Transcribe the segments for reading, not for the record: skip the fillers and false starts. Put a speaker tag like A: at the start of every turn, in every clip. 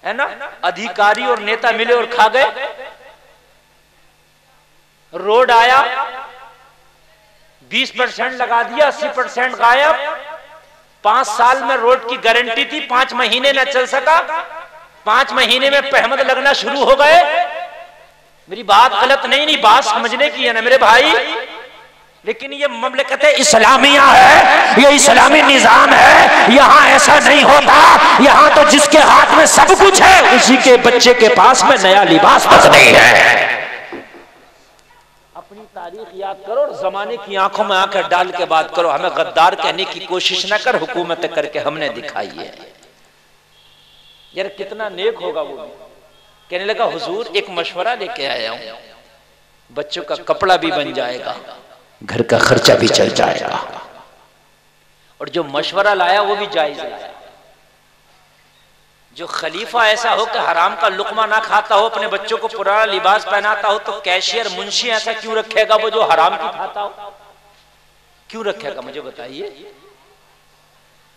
A: है ना, अधिकारी और नेता मिले और खा गए। रोड आया, 20% लगा दिया, 80% गायब। 5 साल में रोड की गारंटी थी, 5 महीने न चल सका, 5 महीने में पहमद लगना शुरू हो गए। मेरी बात गलत नहीं, बात समझने की है ना मेरे भाई। लेकिन ये ममलकत इस्लामिया है, ये इस्लामी निजाम है, यहाँ ऐसा नहीं होता। यहाँ तो जिसके हाथ में सब कुछ है उसी के बच्चे के पास में नया लिबास बस नहीं है। अपनी तारीख याद करो और जमाने की आंखों में आंखें डाल के बात करो। हमें गद्दार कहने की कोशिश न कर, हुकूमत करके हमने दिखाई है। यार कितना नेक होगा वो। कहने लगा हुजूर एक मशवरा लेके आया हूं, बच्चों का कपड़ा भी बन जाएगा, घर का खर्चा भी चल जाएगा। और जो मशवरा लाया वो भी जायज लाया। जो खलीफा ऐसा हो कि हराम का लुकमा ना खाता हो, अपने बच्चों को पुराना लिबास पहनाता हो, तो कैशियर मुंशी ऐसा क्यों रखेगा वो जो हराम की खाता हो? क्यों रखेगा मुझे बताइए।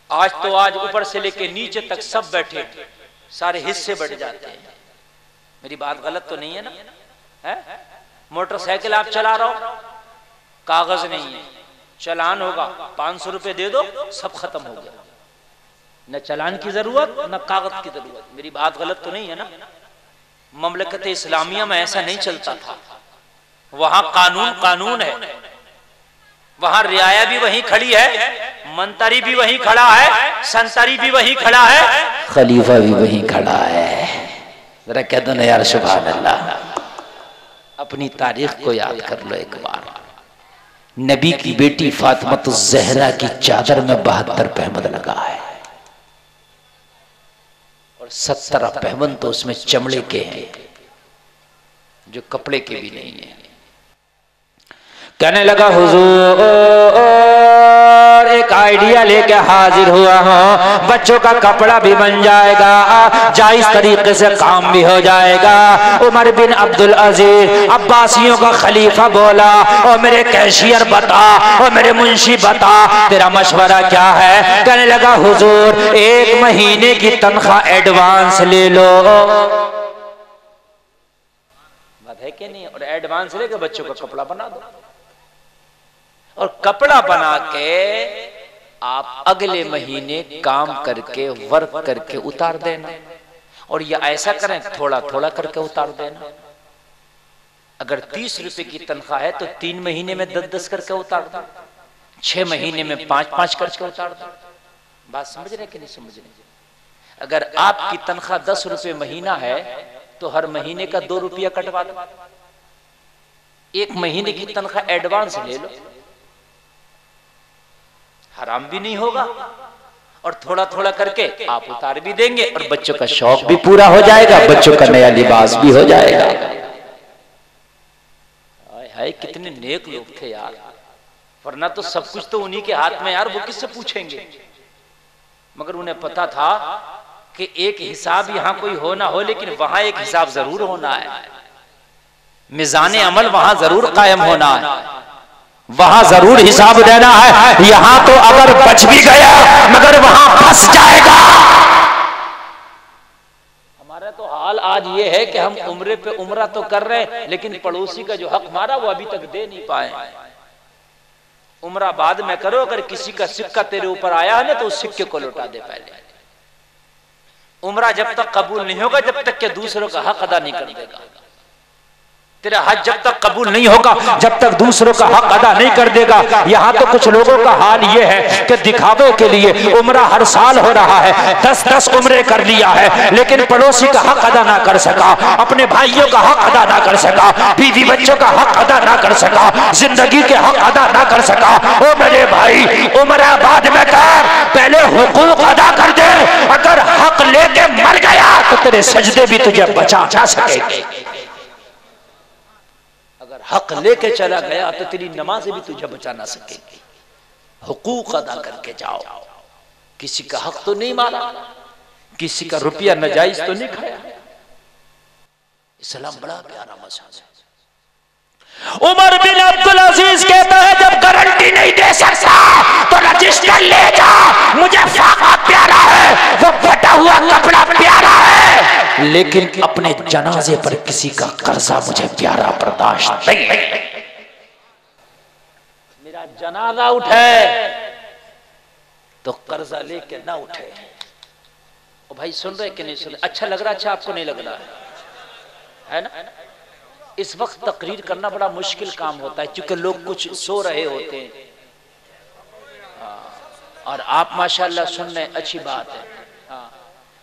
A: आज तो आज ऊपर से लेके नीचे तक सब बैठे, सारे हिस्से बढ़ जाते हैं। मेरी बात गलत तो नहीं है ना? है मोटरसाइकिल आप चला रहे हो, कागज नहीं है, चालान होगा, 500 रुपए दे दो, सब खत्म हो गया। न चालान की जरूरत न कागज की जरूरत। मेरी बात गलत तो नहीं है ना? ममलकत इस्लामिया में ऐसा नहीं चलता था। वहां कानून कानून है, वहां रियाया भी वहीं खड़ी है, मंतरी भी वहीं खड़ा है, संतरी भी वहीं खड़ा है, खलीफा भी वहीं खड़ा है। जरा कह दो ना यार सुभान अल्लाह। अपनी तारीख को याद कर लो एक बार। नबी की बेटी फातिमा ज़हरा की चादर में 72 पहमद लगा है और 17 पहमद तो उसमें चमड़े के हैं, जो कपड़े के भी नहीं है। कहने लगा हुजूर एक आइडिया लेके हाजिर हुआ हूं, बच्चों का कपड़ा भी बन जाएगा, जायज तरीके से काम भी हो जाएगा। उमर बिन अब्दुल अजीज अब्बासियों का खलीफा बोला, और मेरे कैशियर बता, और मेरे मुंशी बता, तेरा मशवरा क्या है? कहने लगा हुजूर 1 महीने की तनख्वाह एडवांस ले लो। बात है कि नहीं? और एडवांस लेके बच्चों का कपड़ा बना दो, और कपड़ा बना के आप अगले महीने काम करके वर्क करके उतार देना। और ये ऐसा करें थोड़ा थोड़ा करके उतार देना। अगर 30 रुपए की तनख्वाह है तो 3 महीने में 10-10 करके उतार दो, 6 महीने में 5-5 करके उतार दो। बात समझ रहे कि नहीं समझ रहे? अगर आपकी तनख्वाह 10 रुपए महीना है तो हर महीने का 2 रुपया कटवा दो। 1 महीने की तनख्वाह एडवांस ले लो, हराम भी नहीं होगा, और थोड़ा थोड़ा करके आप उतार भी देंगे, और बच्चों का शौक भी पूरा हो जाएगा, बच्चों का नया लिबास भी हो जाएगा। हाय कितने नेक लोग थे यार, वरना तो सब कुछ तो उन्हीं के हाथ में यार, वो किससे पूछेंगे? मगर उन्हें पता था कि एक हिसाब यहाँ कोई हो ना हो, लेकिन वहां एक हिसाब जरूर होना है, मिजाने अमल वहां जरूर कायम होना है, वहां जरूर हिसाब देना है। यहां तो अगर बच भी गया मगर वहां फंस जाएगा। हमारा तो हाल आज ये है कि हम उम्रे पे उम्रा तो कर रहे हैं, लेकिन पड़ोसी का जो हक मारा वो अभी तक दे नहीं पाए। उम्रा बाद में करो, अगर किसी का सिक्का तेरे ऊपर आया है ना तो उस सिक्के को लौटा दे पहले। उम्रा जब तक कबूल नहीं होगा जब तक कि दूसरों का हक अदा नहीं कर देगा। तेरा हज जब तक कबूल नहीं होगा जब तक दूसरों का हक अदा नहीं कर देगा। यहाँ तो कुछ लोगों का हाल ये है कि दिखावे के लिए उम्रा हर साल हो रहा है, 10-10 उम्रे कर लिया है, लेकिन पड़ोसी का हक अदा ना कर सका, अपने भाइयों का हक अदा ना कर सका, बीवी बच्चों का हक अदा ना कर सका, जिंदगी के हक अदा ना कर सका। ओ मेरे भाई, उम्रा बाद में कर, पहले हुकूक अदा कर दे। अगर हक लेके मर गया तो तेरे सजदे भी तुझे बचा जा सकेंगे। अगर हक लेके चला गया तो तेरी नमाज़ें भी तुझे बचा ना सकेगी। हुकूक अदा करके जाओ। किसी का हक तो नहीं मारा, किसी का रुपया नाजायज तो नहीं खाया। इस्लाम बड़ा प्यारा मजहब है। उमर बिन अब्दुल अजीज कहता है जब गारंटी नहीं दे सकता तो रजिस्टर ले जा। मुझे फाका प्यारा है, वो फटा हुआ कपड़ा प्यारा है, लेकिन अपने जनाजे पर किसी का कर्जा मुझे प्यारा बर्दाश्त नहीं। मेरा जनाजा उठे तो कर्जा लेके ना उठे। ओ भाई सुन रहे कि नहीं सुन रहे? अच्छा लग रहा? अच्छा आपको नहीं लग रहा है ना? इस वक्त तकरीर करना बड़ा मुश्किल काम होता है क्योंकि लोग कुछ सो रहे होते हैं और आप माशाल्लाह सुन रहे, अच्छी बात है।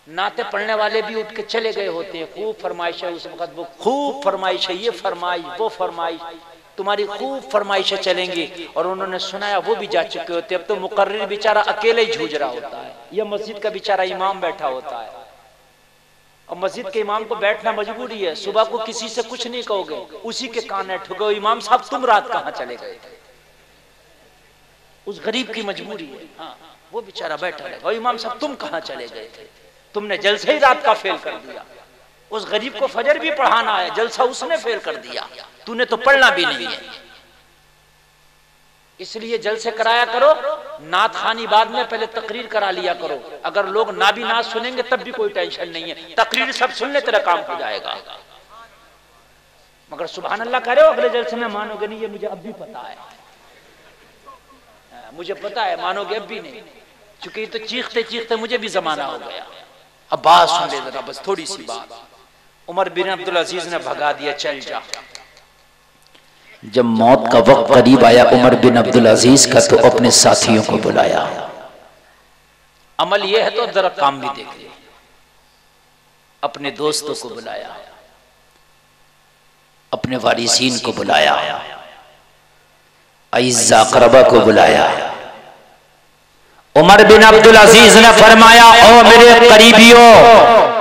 A: नाते पढ़ने वाले भी उठ के चले गए होते हैं, खूब फरमाइश है उस वक्त, वो खूब फरमाइश है, ये फरमाइश वो फरमाइश, तुम्हारी खूब फरमाइशें चलेंगी और उन्होंने सुनाया वो भी जा चुके होते। अब तो मुकर्रिर बेचारा अकेले ही जूझ रहा होता है, या मस्जिद का बेचारा इमाम बैठा होता है और मस्जिद के इमाम को बैठना मजबूरी है। सुबह को किसी से कुछ नहीं कहोगे, उसी के कान है ठुको, इमाम साहब तुम रात कहाँ चले गए थे? उस गरीब की मजबूरी है। हाँ, वो बेचारा बैठा रहेगा, इमाम साहब तुम कहाँ चले गए थे? तुमने जलसे ही रात का फेल कर दिया। उस गरीब को फजर भी पढ़ाना है, जलसा उसने फेल कर दिया, तूने तो पढ़ना भी नहीं है। इसलिए जलसे कराया करो, नात खानी बाद में, पहले तकरीर करा लिया करो। अगर लोग ना भी नात सुनेंगे तब भी कोई टेंशन नहीं है, तकरीर सब सुनने तेरा काम हो जाएगा। मगर सुभान अल्लाह कह रहे हो अगले जलसे में मानोगे नहीं, ये मुझे अब भी पता है, मुझे पता है, मानोगे अब भी नहीं, क्योंकि ये तो चीखते चीखते मुझे भी जमाना हो गया। अब बात सुन ले जरा, बस थोड़ी सी बात। उमर बिन अब्दुल अजीज ने भगा दिया, चल जा। जब मौत का वक्त करीब आया उमर बिन अब्दुल अजीज का, तो अपने साथियों को बुलाया। अमल यह है तो जरा काम भी देख ले। अपने दोस्तों को बुलाया, अपने वारिसीन को बुलाया, अइज़्ज़ा अक़रबा को बुलाया। उमर बिन अब्दुल अजीज ने फरमाया, ओ मेरे करीबियों,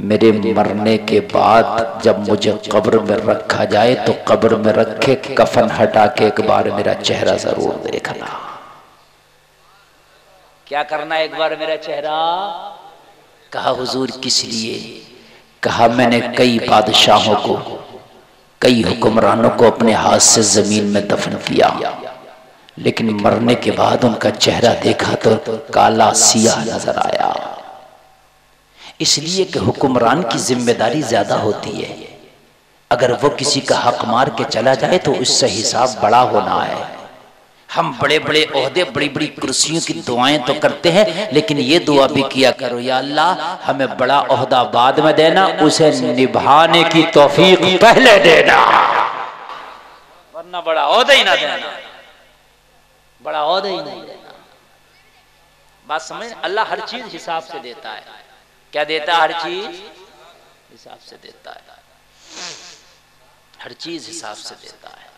A: मेरे मरने के बाद जब मुझे कब्र में रखा जाए तो कब्र में रखे कफन हटा के एक बार मेरा चेहरा जरूर देखना। क्या करना एक बार मेरा चेहरा? कहा हुजूर किस लिए? कहा मैंने कई बादशाहों को, कई हुक्मरानों को अपने हाथ से जमीन में दफन किया, लेकिन मरने के बाद उनका चेहरा देखा तो काला सियाह नजर आया। इसलिए कि हुक्मरान की जिम्मेदारी ज्यादा होती है, अगर वो किसी का हक मार के चला जाए तो उससे हिसाब बड़ा होना है। हम बड़े बड़े ओहदे, बड़ी बड़ी कुर्सियों की दुआएं तो करते हैं, लेकिन ये दुआ भी किया करो, या अल्लाह हमें बड़ा ओहदा बाद में देना, उसे निभाने की तौफीक पहले देना, वरना बड़ा ओहदा ही ना देना, बड़ा ओहदा ही नहीं देना। बात समझ? अल्लाह हर चीज हिसाब से देता है। क्या देता है? हर चीज हिसाब से देता है, हर चीज हिसाब से देता है।